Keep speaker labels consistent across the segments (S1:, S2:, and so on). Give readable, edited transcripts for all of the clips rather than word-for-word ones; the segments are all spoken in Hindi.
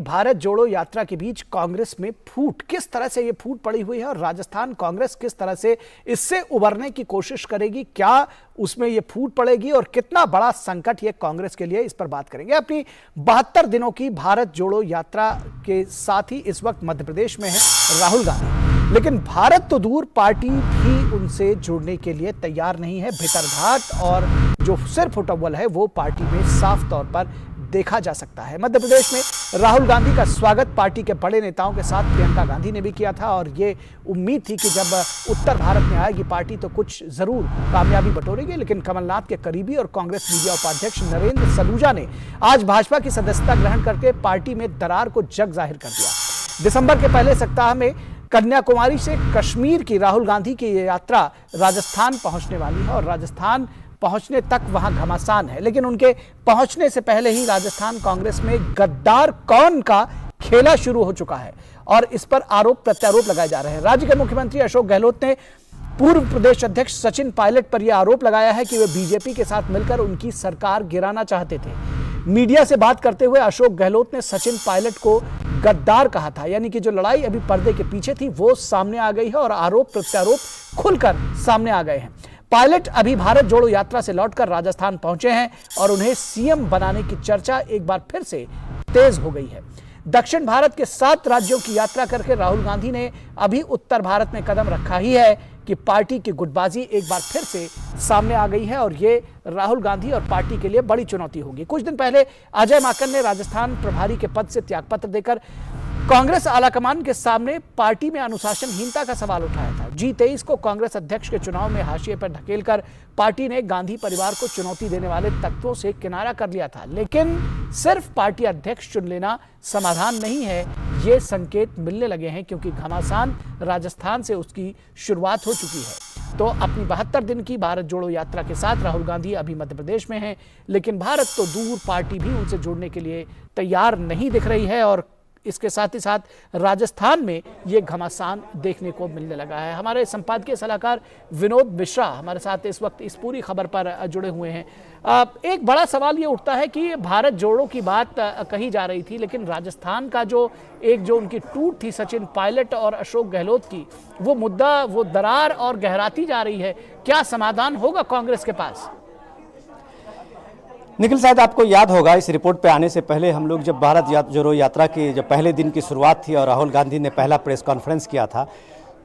S1: भारत जोड़ो यात्रा के बीच कांग्रेस में फूट, किस तरह से ये फूट पड़ी हुई है और राजस्थान कांग्रेस किस तरह से इससे उबरने की कोशिश करेगी, क्या उसमें ये फूट पड़ेगी और कितना बड़ा संकट ये कांग्रेस के लिए, इस पर बात करेंगे। अपनी 72 दिनों की भारत जोड़ो यात्रा के साथ ही इस वक्त मध्य प्रदेश में है राहुल गांधी, लेकिन भारत तो दूर, पार्टी भी उनसे जुड़ने के लिए तैयार नहीं है। भितरघात और जो सिर फुटबॉल है वो पार्टी में साफ तौर पर देखा जा सकता है। मध्य प्रदेश में राहुल गांधी का स्वागत पार्टी के बड़े नेताओं के साथ प्रियंका गांधी ने भी किया था और ये उम्मीद थी कि जब उत्तर भारत में आएगी पार्टी तो कुछ जरूर कामयाबी बटोरेगी, लेकिन कमलनाथ के करीबी और कांग्रेस मीडिया उपाध्यक्ष नरेंद्र सलूजा ने आज भाजपा की सदस्यता ग्रहण करके पार्टी में दरार को जग जाहिर कर दिया। दिसंबर के पहले सप्ताह में कन्याकुमारी से कश्मीर की राहुल गांधी की ये यात्रा राजस्थान पहुंचने वाली है और राजस्थान पहुंचने तक वहां घमासान है, लेकिन उनके पहुंचने से पहले ही राजस्थान कांग्रेस में गद्दार कौन का खेला शुरू हो चुका है और इस पर आरोप प्रत्यारोप लगाए जा रहे हैं। राज्य के मुख्यमंत्री अशोक गहलोत ने पूर्व प्रदेश अध्यक्ष सचिन पायलट पर यह आरोप लगाया है कि वे बीजेपी के साथ मिलकर उनकी सरकार गिराना चाहते थे। मीडिया से बात करते हुए अशोक गहलोत ने सचिन पायलट को गद्दार कहा था, यानी कि जो लड़ाई अभी पर्दे के पीछे थी वो सामने आ गई है और आरोप प्रत्यारोप खुलकर सामने आ गए हैं। पायलट अभी भारत जोड़ो यात्रा से लौटकर राजस्थान पहुंचे हैं और उन्हें सीएम बनाने की चर्चा एक बार फिर से तेज हो गई है। दक्षिण भारत के 7 राज्यों की यात्रा करके राहुल गांधी ने अभी उत्तर भारत में कदम रखा ही है कि पार्टी की गुटबाजी एक बार फिर से सामने आ गई है और ये राहुल गांधी और पार्टी के लिए बड़ी चुनौती होगी। कुछ दिन पहले अजय माकन ने राजस्थान प्रभारी के पद से त्यागपत्र देकर कांग्रेस आलाकमान के सामने पार्टी में अनुशासनहीनता का सवाल उठाया था। G23 को कांग्रेस अध्यक्ष के चुनाव में हाशिए पर ढकेलकर पार्टी ने गांधी परिवार को चुनौती देने वाले तत्वों से किनारा कर लिया था, लेकिन सिर्फ पार्टी अध्यक्ष चुन लेना समाधान नहीं है, ये संकेत मिलने लगे हैं क्योंकि घमासान राजस्थान से उसकी शुरुआत हो चुकी है। तो अपनी 72 दिन की भारत जोड़ो यात्रा के साथ राहुल गांधी अभी मध्य प्रदेश में हैं, लेकिन भारत तो दूर, पार्टी भी उनसे जुड़ने के लिए तैयार नहीं दिख रही है और इसके साथ ही साथ राजस्थान में ये घमासान देखने को मिलने लगा है। हमारे संपादकीय सलाहकार विनोद मिश्रा हमारे साथ इस वक्त इस पूरी खबर पर जुड़े हुए हैं। एक बड़ा सवाल ये उठता है कि भारत जोड़ो की बात कही जा रही थी, लेकिन राजस्थान का जो उनकी टूट थी सचिन पायलट और अशोक गहलोत की, वो मुद्दा, वो दरार और गहराती जा रही है। क्या समाधान होगा कांग्रेस के पास?
S2: निखिल, शायद आपको याद होगा इस रिपोर्ट पे आने से पहले हम लोग जब भारत जोड़ो यात्रा की जब पहले दिन की शुरुआत थी और राहुल गांधी ने पहला प्रेस कॉन्फ्रेंस किया था,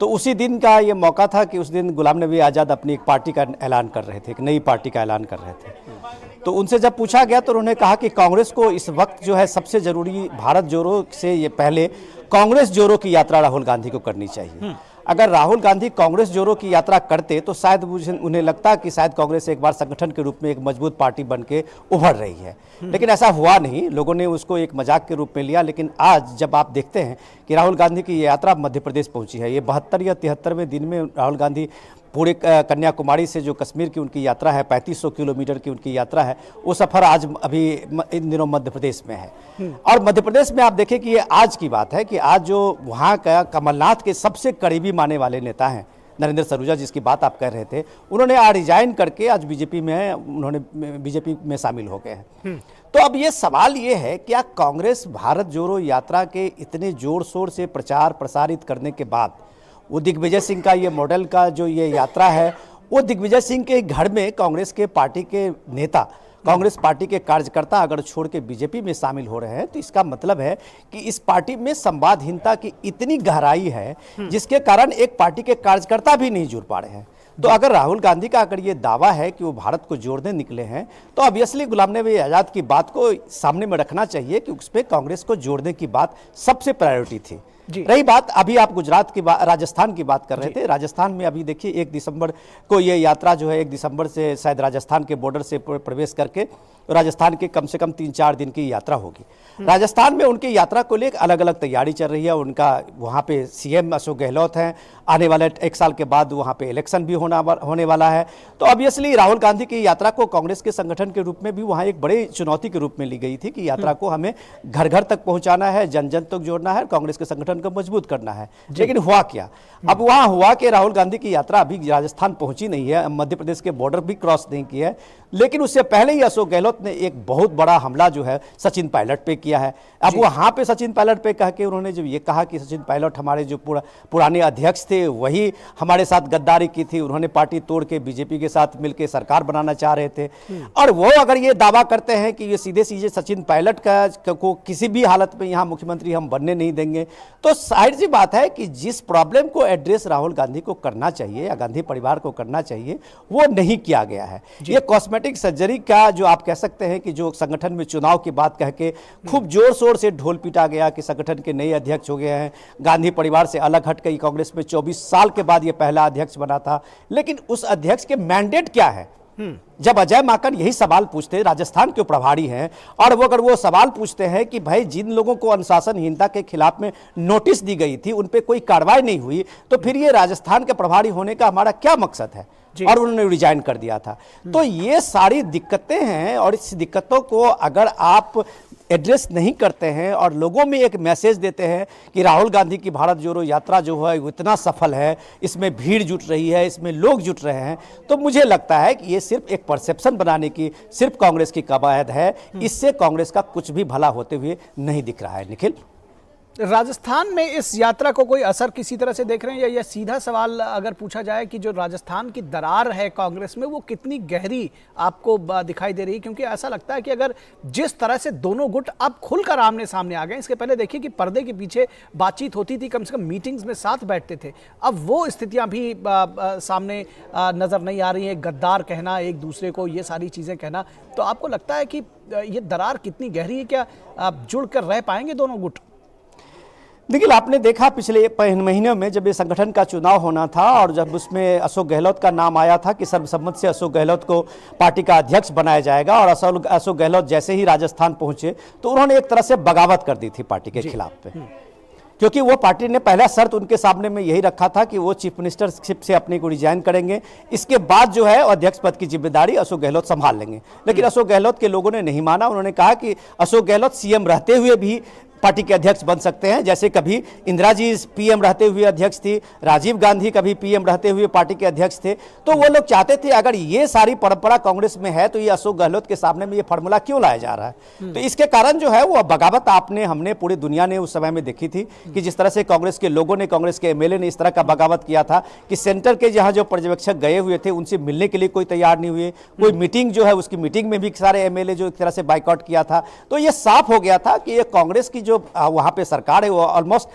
S2: तो उसी दिन का ये मौका था कि उस दिन गुलाम नबी आज़ाद अपनी एक पार्टी का ऐलान कर रहे थे, एक नई पार्टी का ऐलान कर रहे थे। तो उनसे जब पूछा गया तो उन्होंने कहा कि कांग्रेस को इस वक्त जो है सबसे ज़रूरी भारत जोड़ो से ये पहले कांग्रेस जोड़ो की यात्रा राहुल गांधी को करनी चाहिए। अगर राहुल गांधी कांग्रेस जोड़ो की यात्रा करते तो शायद उन्हें लगता कि शायद कांग्रेस एक बार संगठन के रूप में एक मजबूत पार्टी बन के उभर रही है, लेकिन ऐसा हुआ नहीं। लोगों ने उसको एक मजाक के रूप में लिया। लेकिन आज जब आप देखते हैं कि राहुल गांधी की यात्रा मध्य प्रदेश पहुंची है, ये 72 या 73वें दिन में राहुल गांधी पूरे कन्याकुमारी से जो कश्मीर की उनकी यात्रा है, 3500 किलोमीटर की उनकी यात्रा है, वो सफ़र आज अभी इन दिनों मध्य प्रदेश में है। और मध्य प्रदेश में आप देखें कि ये आज की बात है कि आज जो वहाँ का कमलनाथ के सबसे करीबी मानने वाले नेता हैं नरेंद्र सलूजा, जिसकी बात आप कर रहे थे, उन्होंने आज रिजाइन करके आज बीजेपी में उन्होंने बीजेपी में शामिल हो गए हैं। तो अब ये सवाल ये है, क्या कांग्रेस भारत जोड़ो यात्रा के इतने जोर शोर से प्रचार प्रसारित करने के बाद वो दिग्विजय सिंह का ये मॉडल का जो ये यात्रा है, वो दिग्विजय सिंह के घर में कांग्रेस के पार्टी के नेता, कांग्रेस पार्टी के कार्यकर्ता अगर छोड़ के बीजेपी में शामिल हो रहे हैं, तो इसका मतलब है कि इस पार्टी में संवादहीनता की इतनी गहराई है जिसके कारण एक पार्टी के कार्यकर्ता भी नहीं जुड़ पा रहे हैं। तो अगर राहुल गांधी का अगर ये दावा है कि वो भारत को जोड़ने निकले हैं, तो ऑब्वियसली गुलाम नबी आज़ाद की बात को सामने में रखना चाहिए कि उस पर कांग्रेस को जोड़ने की बात सबसे प्रायोरिटी थी। रही बात, अभी आप गुजरात की राजस्थान की बात कर रहे थे। राजस्थान में अभी देखिए 1 दिसंबर को ये यात्रा जो है 1 दिसंबर से शायद राजस्थान के बॉर्डर से प्रवेश करके राजस्थान के कम से कम 3-4 दिन की यात्रा होगी। राजस्थान में उनकी यात्रा को लेकर अलग अलग तैयारी चल रही है। उनका वहाँ पे सीएम अशोक गहलोत हैं, आने वाले 1 साल के बाद वहाँ पे इलेक्शन भी होने वाला है। तो ऑब्वियसली राहुल गांधी की यात्रा को कांग्रेस के संगठन के रूप में भी वहाँ एक बड़ी चुनौती के रूप में ली गई थी कि यात्रा को हमें घर घर तक पहुँचाना है, जन जन तक जोड़ना है। कांग्रेस के संगठन संगठन को मजबूत करना है। लेकिन हुआ क्या, अब वहां हुआ कि राहुल गांधी की यात्रा अभी राजस्थान पहुंची नहीं है, मध्य प्रदेश के बॉर्डर भी क्रॉस नहीं किया है, लेकिन उससे पहले ही अशोक गहलोत ने एक बहुत बड़ा हमला जो है सचिन पायलट पे किया है। अब वहां पे सचिन पायलट पे कह के उन्होंने जब ये कहा कि सचिन पायलट हमारे जो पुराने अध्यक्ष थे वही हमारे साथ गद्दारी की थी, उन्होंने पार्टी तोड़ के बीजेपी के साथ मिलकर सरकार बनाना चाह रहे थे, और वो अगर ये दावा करते हैं कि ये सीधे सीधे सचिन पायलट को किसी भी हालत में यहाँ मुख्यमंत्री हम बनने नहीं देंगे, तो जाहिर सी बात है कि जिस प्रॉब्लम को एड्रेस राहुल गांधी को करना चाहिए या गांधी परिवार को करना चाहिए वो नहीं किया गया है। ये कॉस्मेटिक सर्जरी का जो आप कह सकते हैं कि जो संगठन में चुनाव की बात कह के खूब जोर शोर से ढोल पीटा गया कि संगठन के नए अध्यक्ष हो गए हैं, गांधी परिवार से अलग हट गई, कांग्रेस में 24 साल के बाद ये पहला अध्यक्ष बना था, लेकिन उस अध्यक्ष के मैंडेट क्या है? जब अजय माकन यही सवाल पूछते, राजस्थान के प्रभारी हैं, और वो अगर वो सवाल पूछते हैं कि भाई जिन लोगों को अनुशासनहीनता के खिलाफ में नोटिस दी गई थी उन पे कोई कार्रवाई नहीं हुई, तो फिर ये राजस्थान के प्रभारी होने का हमारा क्या मकसद है? और उन्होंने रिजाइन कर दिया था। तो ये सारी दिक्कतें हैं, और इस दिक्कतों को अगर आप एड्रेस नहीं करते हैं और लोगों में एक मैसेज देते हैं कि राहुल गांधी की भारत जोड़ो यात्रा जो है वो इतना सफल है, इसमें भीड़ जुट रही है, इसमें लोग जुट रहे हैं, तो मुझे लगता है कि ये सिर्फ एक परसेप्शन बनाने की सिर्फ कांग्रेस की कवायद है। इससे कांग्रेस का कुछ भी भला होते हुए नहीं दिख रहा है। निखिल,
S1: राजस्थान में इस यात्रा को कोई असर किसी तरह से देख रहे हैं, या यह सीधा सवाल अगर पूछा जाए कि जो राजस्थान की दरार है कांग्रेस में वो कितनी गहरी आपको दिखाई दे रही है? क्योंकि ऐसा लगता है कि अगर जिस तरह से दोनों गुट अब खुलकर आमने सामने आ गए, इसके पहले देखिए कि पर्दे के पीछे बातचीत होती थी, कम से कम मीटिंग्स में साथ बैठते थे, अब वो स्थितियां भी सामने नजर नहीं आ रही हैं। गद्दार कहना एक दूसरे को, ये सारी चीजें कहना, तो आपको लगता है कि ये दरार कितनी गहरी है? क्या जुड़कर रह पाएंगे दोनों गुट?
S2: देखिए, आपने देखा पिछले महीने में जब ये संगठन का चुनाव होना था और जब उसमें अशोक गहलोत का नाम आया था कि सर्वसम्मत से अशोक गहलोत को पार्टी का अध्यक्ष बनाया जाएगा, और अशोक गहलोत जैसे ही राजस्थान पहुंचे तो उन्होंने एक तरह से बगावत कर दी थी पार्टी के खिलाफ पे, क्योंकि वो पार्टी ने पहला शर्त उनके सामने में यही रखा था कि वो चीफ मिनिस्टरशिप से अपने को रिजाइन करेंगे, इसके बाद जो है अध्यक्ष पद की जिम्मेदारी अशोक गहलोत संभाल लेंगे। लेकिन अशोक गहलोत के लोगों ने नहीं माना। उन्होंने कहा कि अशोक गहलोत सीएम रहते हुए भी पार्टी के अध्यक्ष बन सकते हैं, जैसे कभी इंदिरा जी पीएम रहते हुए अध्यक्ष थी, राजीव गांधी कभी पीएम रहते हुए पार्टी के अध्यक्ष थे। तो वो लोग चाहते थे अगर ये सारी परंपरा कांग्रेस में है तो ये अशोक गहलोत के सामने में ये फार्मूला क्यों लाया जा रहा है? तो इसके कारण जो है वो बगावत हमने पूरी दुनिया ने उस समय में देखी थी कि जिस तरह से कांग्रेस के लोगों ने, कांग्रेस के एमएलए ने इस तरह का बगावत किया था कि सेंटर के जहां जो पर्यवेक्षक गए हुए थे उनसे मिलने के लिए कोई तैयार नहीं हुए, कोई मीटिंग जो है उसकी मीटिंग में भी सारे एमएलए जो एक तरह से बाइकआउट किया था। तो ये साफ हो गया था कि ये कांग्रेस की जो वहां पे सरकार है वो ऑलमोस्ट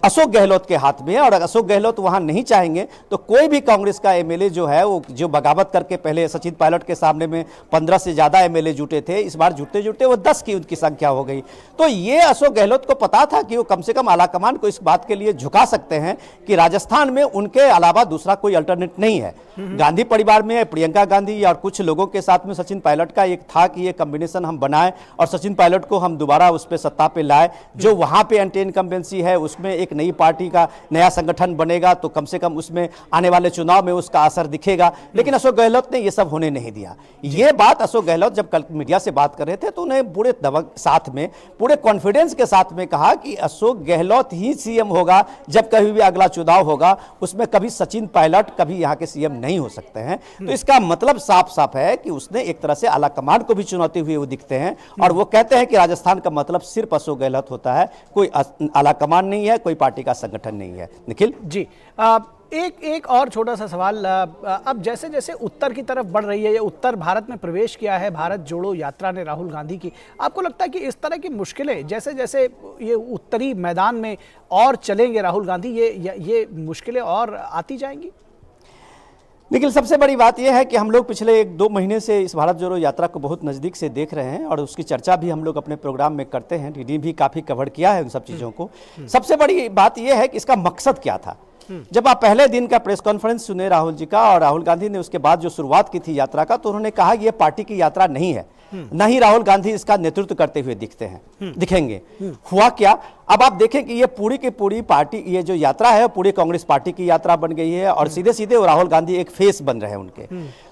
S2: अशोक गहलोत के हाथ में है, और अशोक गहलोत वहां नहीं चाहेंगे तो कोई भी कांग्रेस का एमएलए जो है वो जो बगावत करके पहले सचिन पायलट के सामने में 15 से ज्यादा एमएलए जुटे थे, इस बार जुटते जुटते वो 10 की उनकी संख्या हो गई। तो ये अशोक गहलोत को पता था कि वो कम से कम आलाकमान को इस बात के लिए झुका सकते हैं कि राजस्थान में उनके अलावा दूसरा कोई अल्टरनेट नहीं है। गांधी परिवार में प्रियंका गांधी और कुछ लोगों के साथ में सचिन पायलट का एक था कि ये कॉम्बिनेशन हम बनाए और सचिन पायलट को हम दोबारा उस पर सत्ता पे लाए, जो वहां पे एंटी इनकम्बेंसी है उसमें एक नई पार्टी का नया संगठन बनेगा तो कम से कम उसमें आने वाले चुनाव में उसका असर दिखेगा। लेकिन अशोक गहलोत ने यह सब होने नहीं दिया। ये बात अशोक गहलोत जब कल मीडिया से बात कर रहे थे तो उन्हें पूरे साथ में, पूरे कॉन्फिडेंस के साथ में कहा कि अशोक गहलोत ही सीएम होगा जब कभी भी अगला चुनाव होगा, उसमें कभी सचिन पायलट कभी यहाँ के सीएम नहीं हो सकते हैं। तो इसका मतलब साफ साफ है कि उसने एक तरह से आला कमान को भी चुनौती हुए वो दिखते हैं, और वो कहते हैं कि राजस्थान का मतलब सिर्फ अशोक गहलोत होता है, कोई आला कमान नहीं है, कोई पार्टी का संगठन नहीं है। निखिल जी,
S1: एक और छोटा सा सवाल, अब जैसे जैसे उत्तर की तरफ बढ़ रही है, ये उत्तर भारत में प्रवेश किया है भारत जोड़ो यात्रा ने राहुल गांधी की, आपको लगता है कि इस तरह की मुश्किलें जैसे जैसे ये उत्तरी मैदान में और चलेंगे राहुल गांधी, ये मुश्किलें और आती जाएंगी?
S2: लेकिन सबसे बड़ी बात यह है कि हम लोग पिछले 1-2 महीने से इस भारत जोड़ो यात्रा को बहुत नज़दीक से देख रहे हैं और उसकी चर्चा भी हम लोग अपने प्रोग्राम में करते हैं। डीडी भी काफ़ी कवर किया है उन सब चीज़ों को। सबसे बड़ी बात यह है कि इसका मकसद क्या था। जब आप पहले दिन का प्रेस कॉन्फ्रेंस सुने राहुल जी का, और राहुल गांधी ने उसके बाद जो शुरुआत की थी यात्रा का, तो उन्होंने कहा कि यह पार्टी की यात्रा नहीं है, न ही राहुल गांधी इसका नेतृत्व करते हुए दिखेंगे। हुआ क्या, अब आप देखें कि ये पूरी की पूरी पार्टी, ये जो यात्रा है पूरी कांग्रेस पार्टी की यात्रा बन गई है, और सीधे सीधे वो राहुल गांधी एक फेस बन रहे हैं उनके।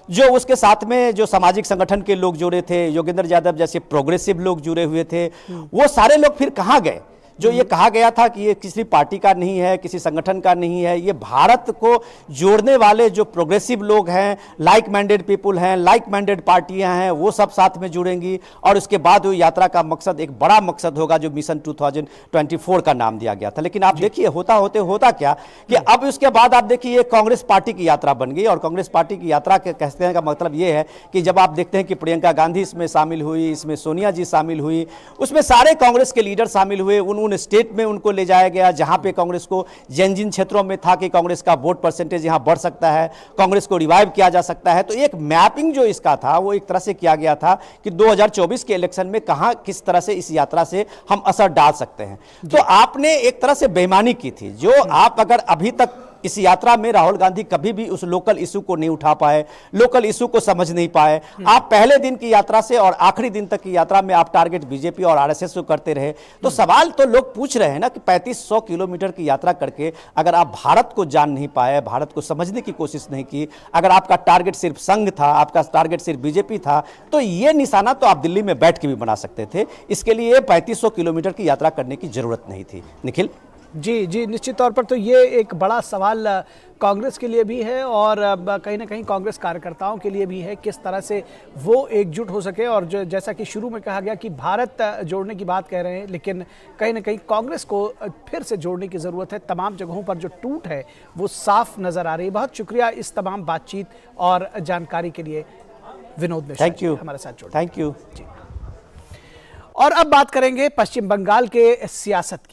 S2: जो उसके साथ में जो सामाजिक संगठन के लोग जुड़े थे, योगेंद्र यादव जैसे प्रोग्रेसिव लोग जुड़े हुए थे, वो सारे लोग फिर कहाँ गए? जो ये कहा गया था कि ये किसी पार्टी का नहीं है, किसी संगठन का नहीं है, ये भारत को जोड़ने वाले जो प्रोग्रेसिव लोग हैं, लाइक माइंडेड पीपुल हैं, लाइक माइंडेड पार्टियां हैं, वो सब साथ में जुड़ेंगी और उसके बाद वो यात्रा का मकसद एक बड़ा मकसद होगा जो मिशन 2024 का नाम दिया गया था। लेकिन आप देखिए होता क्या कि अब उसके बाद आप देखिए ये कांग्रेस पार्टी की यात्रा बन गई और कांग्रेस पार्टी की यात्रा के कहते हैं का मतलब ये है कि जब आप देखते हैं कि प्रियंका गांधी इसमें शामिल हुई, इसमें सोनिया जी शामिल हुई, उसमें सारे कांग्रेस के लीडर शामिल हुए, उन स्टेट में उनको ले जाया गया जहां पे कांग्रेस को जिन क्षेत्रों में था कि कांग्रेस का वोट परसेंटेज यहां बढ़ सकता है, कांग्रेस को रिवाइव किया जा सकता है। तो एक मैपिंग जो इसका था वो एक तरह से किया गया था कि 2024 के इलेक्शन में कहां किस तरह से इस यात्रा से हम असर डाल सकते हैं। तो आपने एक तरह से बेईमानी की थी। जो आप अगर अभी तक इस यात्रा में राहुल गांधी कभी भी उस लोकल इशू को नहीं उठा पाए, लोकल इशू को समझ नहीं पाए, आप पहले दिन की यात्रा से और आखिरी दिन तक की यात्रा में आप टारगेट बीजेपी और आरएसएस को करते रहे। तो सवाल तो लोग पूछ रहे हैं ना कि 3500 किलोमीटर की यात्रा करके अगर आप भारत को जान नहीं पाए, भारत को समझने की कोशिश नहीं की, अगर आपका टारगेट सिर्फ संघ था, आपका टारगेट सिर्फ बीजेपी था, तो ये निशाना तो आप दिल्ली में बैठ के भी बना सकते थे। इसके लिए 3500 किलोमीटर की यात्रा करने की जरूरत नहीं थी। निखिल
S1: जी जी, निश्चित तौर पर तो ये एक बड़ा सवाल कांग्रेस के लिए भी है और कहीं ना कहीं कांग्रेस कार्यकर्ताओं के लिए भी है, किस तरह से वो एकजुट हो सके। और जैसा कि शुरू में कहा गया कि भारत जोड़ने की बात कह रहे हैं, लेकिन कहीं ना कहीं कांग्रेस को फिर से जोड़ने की ज़रूरत है। तमाम जगहों पर जो टूट है वो साफ नज़र आ रही है। बहुत शुक्रिया इस तमाम बातचीत और जानकारी के लिए विनोद मिश्रा,
S2: थैंक यू
S1: हमारे साथ जुड़े।
S2: Thank you.
S1: और अब बात करेंगे पश्चिम बंगाल के सियासत की।